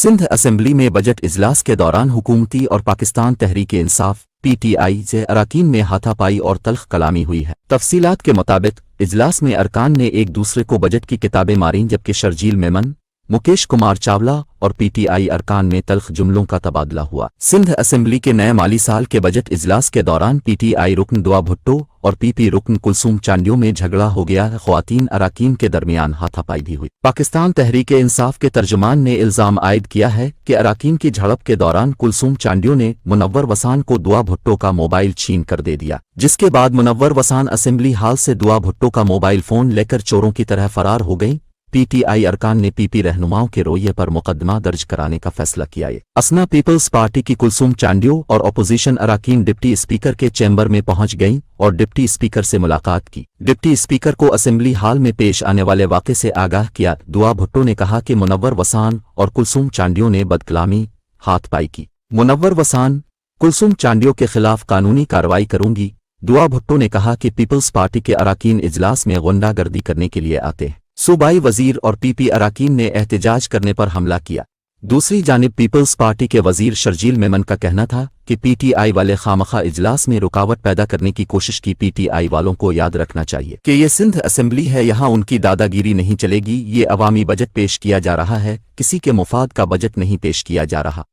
Sindh assembly में budget इजलास के दौरान हुकूमती और पाकिस्तान तहरीक इंसाफ पीटीआई से अरकान में हाथापाई और तल्ख कलामी हुई है। तफसीलात के मुताबिक इजलास में अरकान ने एक दूसरे को बजट की किताबें मारीं, जबकि शर्जील मेमन, मुकेश कुमार चावला और पीटीआई अरकान में तल्ख जुमलों का तबादला हुआ। सिंध असेंबली के नए माली साल के बजट इजलास के दौरान पीटीआई रुकन दुआ भुट्टो और पीपी रुकन कुलसूम चांडियों में झगड़ा हो गया। ख्वातीन अरकान के दरमियान हाथापाई भी हुई। पाकिस्तान तहरीक इंसाफ के तर्जुमान ने इल्जाम आयद किया है कि अरकान की झड़प के दौरान कुलसूम चांडियों ने मुनव्वर वसान को दुआ भुट्टो का मोबाइल छीन कर दे दिया, जिसके बाद मुनव्वर वसान असेंबली हाल से दुआ भुट्टो का मोबाइल फोन लेकर चोरों की तरह फरार हो गई। पीटीआई अरकान ने पीपी रहनुमाओं के रोये पर मुकदमा दर्ज कराने का फैसला किया है। असना पीपल्स पार्टी की कुलसूम चांडियों और अपोजिशन अरकान डिप्टी स्पीकर के चैम्बर में पहुंच गईं और डिप्टी स्पीकर से मुलाकात की। डिप्टी स्पीकर को असेंबली हाल में पेश आने वाले वाक़े से आगाह किया। दुआ भुट्टो ने कहा कि मुनव्वर वसान और कुलसूम चांडियों ने बदकलामी हाथपाई की। मुनव्वर वसान कुलसूम चांडियों के खिलाफ कानूनी कार्रवाई करूंगी। दुआ भुट्टो ने कहा कि पीपल्स पार्टी के अरकान इजलास में गुंडागर्दी करने के लिए आते हैं। सूबाई वजीर और पीपी अरकान ने एहतजाज करने पर हमला किया। दूसरी जानिब पीपल्स पार्टी के वजीर शर्जील मेमन का कहना था कि पीटीआई वाले खामखा इजलास में रुकावट पैदा करने की कोशिश की। पीटीआई वालों को याद रखना चाहिए कि ये सिंध असेंबली है, यहाँ उनकी दादागिरी नहीं चलेगी। ये अवामी बजट पेश किया जा रहा है, किसी के मुफाद का बजट नहीं पेश किया जा रहा।